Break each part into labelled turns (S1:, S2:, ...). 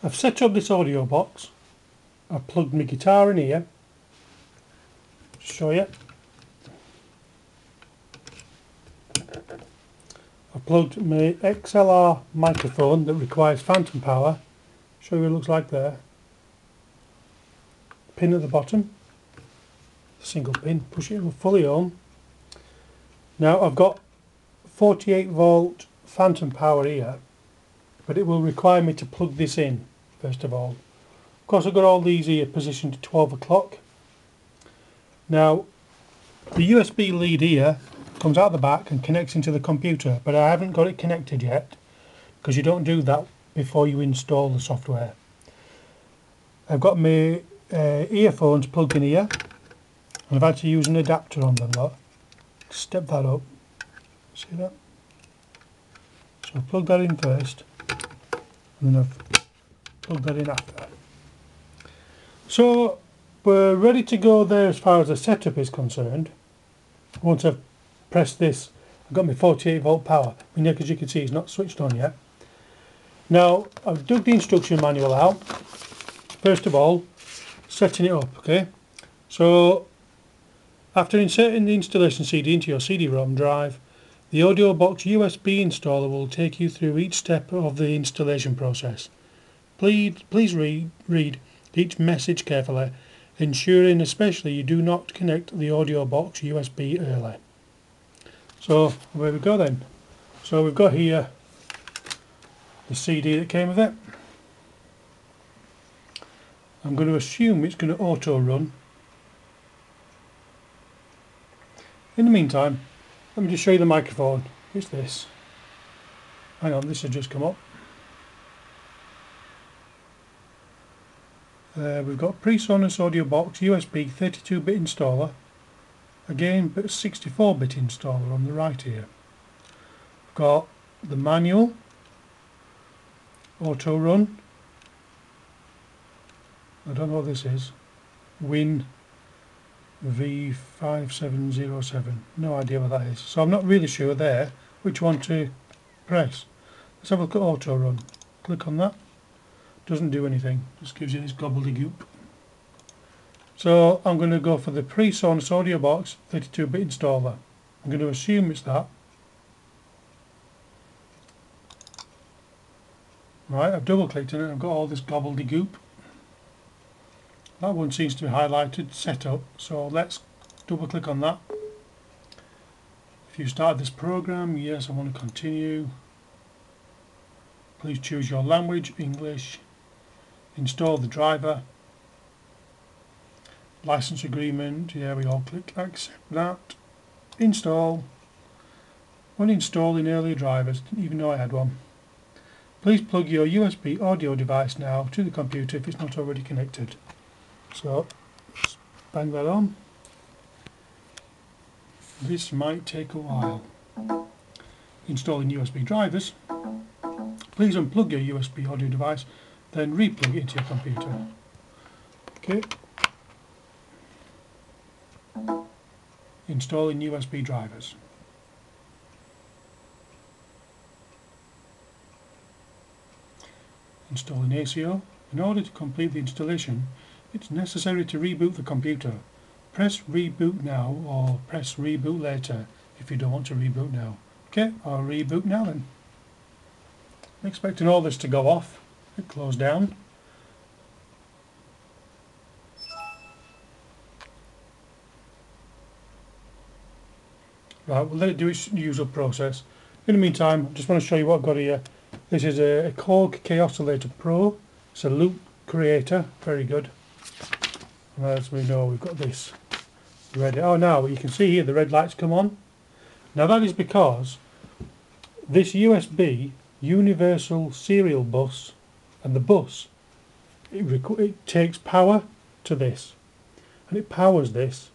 S1: I've set up this audio box. I've plugged my guitar in here. Just show you. I've plugged my XLR microphone that requires phantom power. Show you what it looks like there. Pin at the bottom. Single pin. Push it fully on. Now I've got 48 volt phantom power here, but it will require me to plug this in first of all. Of course I've got all these here positioned to 12 o'clock. Now the USB lead here comes out the back and connects into the computer, but I haven't got it connected yet because you don't do that before you install the software. I've got my earphones plugged in here and I've had to use an adapter on them. Look. Step that up. See that? So I'll plug that in first and then I've plugged that in after. So we're ready to go there as far as the setup is concerned. Once I've pressed this, I've got my 48 volt power. My neck, as you can see, is not switched on yet. Now I've dug the instruction manual out. First of all, setting it up, okay? So after inserting the installation CD into your CD-ROM drive, the Audiobox USB installer will take you through each step of the installation process. Please read each message carefully, ensuring especially you do not connect the Audiobox USB early. So where we go then. So we've got here the CD that came with it. I'm going to assume it's going to auto run. In the meantime, let me just show you the microphone. It's this. Hang on, this has just come up. We've got Presonus Audiobox USB 32-bit installer. Again, but 64-bit installer on the right here. We've got the manual, auto run. I don't know what this is. Win V5707. No idea what that is. So I'm not really sure there which one to press. Let's have a look at auto run. Click on that. Doesn't do anything. Just gives you this gobbledygook. So I'm going to go for the Presonus Audiobox 32-bit installer. I'm going to assume it's that. Right, I've double clicked on it. I've got all this gobbledygook. That one seems to be highlighted, set up, so let's double click on that. If you start this program, yes, I want to continue. Please choose your language, English. Install the driver. License agreement, yeah, we all click accept that. Install. When installing earlier drivers, didn't even know I had one. Please plug your USB audio device now to the computer if it's not already connected. So, let's bang that on. This might take a while. Installing USB drivers. Please unplug your USB audio device, then re-plug it into your computer. Okay. Installing USB drivers. Installing ACO. In order to complete the installation, it's necessary to reboot the computer. Press reboot now or press reboot later if you don't want to reboot now. Okay, I'll reboot now then. I'm expecting all this to go off. It closed down. Right, we'll let it do its usual process. In the meantime, I just want to show you what I've got here. This is a Korg K-Oscillator Pro. It's a loop creator, very good. And as we know, we've got this red. Oh, now you can see here the red lights come on. Now that is because this USB universal serial bus, and the bus, it takes power to this, and it powers this,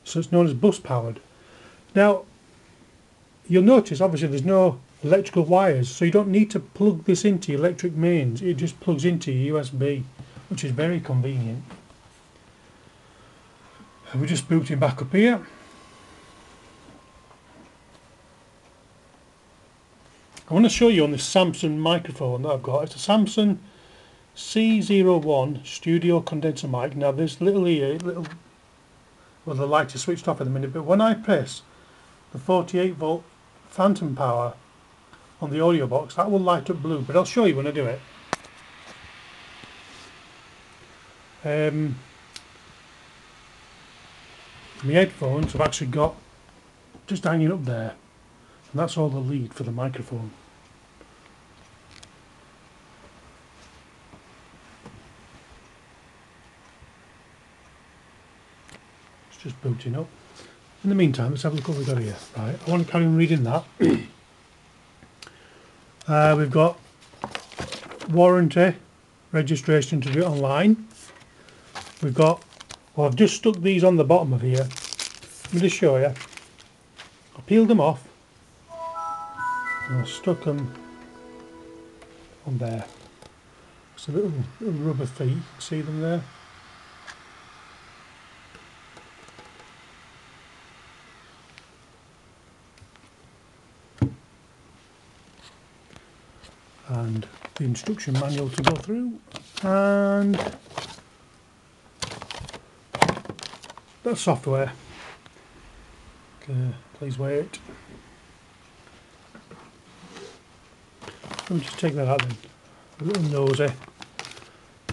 S1: so it's known as bus powered. Now you'll notice obviously there's no electrical wires, so you don't need to plug this into your electric mains. It just plugs into your USB, which is very convenient. And we're just booting back up here. I want to show you on this Samsung microphone that I've got. It's a Samsung C01 studio condenser mic. Now this little here, well, the light is switched off at the minute, but when I press the 48 volt phantom power on the audio box, that will light up blue, but I'll show you when I do it. My headphones I've actually got just hanging up there, and that's all the lead for the microphone. It's just booting up. In the meantime, let's have a look what we've got here. Right, I want to carry on reading that. We've got warranty, registration to do it online. We've got, well, I've just stuck these on the bottom of here. Let me just show you. I peeled them off and I stuck them on there. It's a little rubber feet, you can see them there. And the instruction manual to go through, and that's software. Okay, please wait. Let me just take that out then. A little nosy.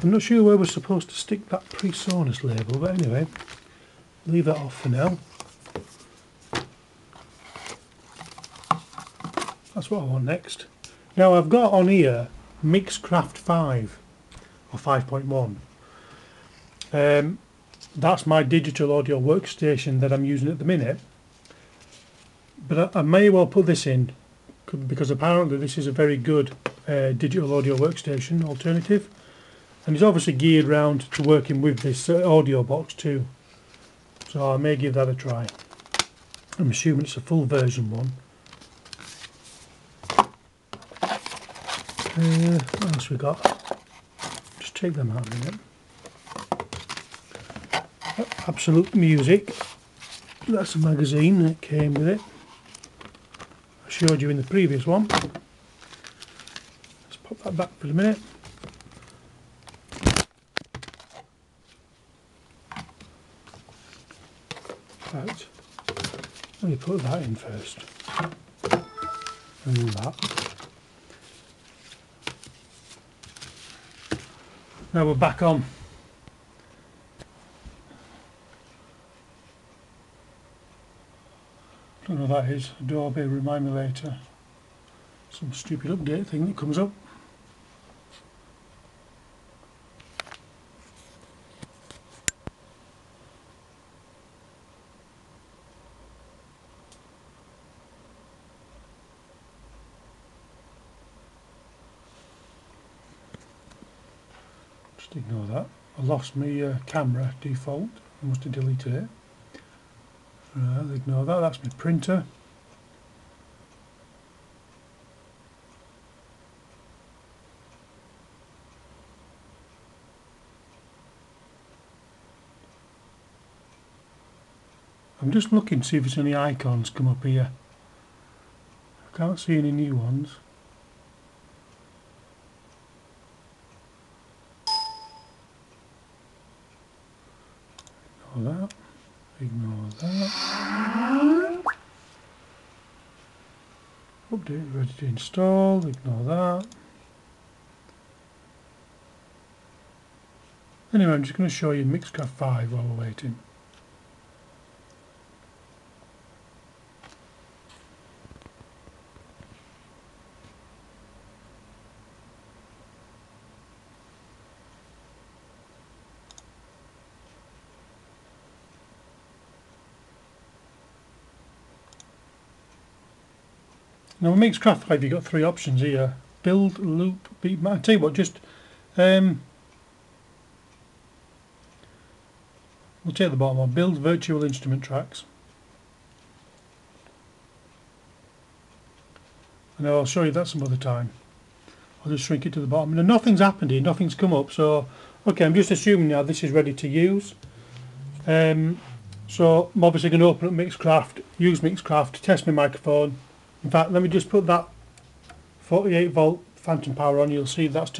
S1: I'm not sure where we're supposed to stick that Presonus label, but anyway, leave that off for now. That's what I want next. Now I've got on here Mixcraft 5 or 5.1. That's my digital audio workstation that I'm using at the minute. But I may well put this in because apparently this is a very good digital audio workstation alternative, and it's obviously geared round to working with this audio box too. So I may give that a try. I'm assuming it's a full version one. What else we got? Just take them out a minute. Absolute Music. That's a magazine that came with it. I showed you in the previous one. Let's pop that back for a minute. Right. Let me put that in first. And that. Now we're back on. Don't know what that is. Adobe, remind me later. Some stupid update thing that comes up. Just ignore that. I lost my camera default. I must have deleted it. Right, ignore that. That's my printer. I'm just looking to see if there's any icons come up here. I can't see any new ones. Ignore that. Ignore that. Update ready to install. Ignore that. Anyway, I'm just going to show you Mixcraft 5 while we're waiting. Now with Mixcraft 5 you've got three options here. Build, loop, beat. I'll tell you what, just we'll take the bottom one. Build virtual instrument tracks. And I'll show you that some other time. I'll just shrink it to the bottom. And nothing's happened here, nothing's come up, so okay, I'm just assuming now this is ready to use. So I'm obviously going to open up Mixcraft, use Mixcraft to test my microphone. In fact, let me just put that 48 volt phantom power on, you'll see that's turned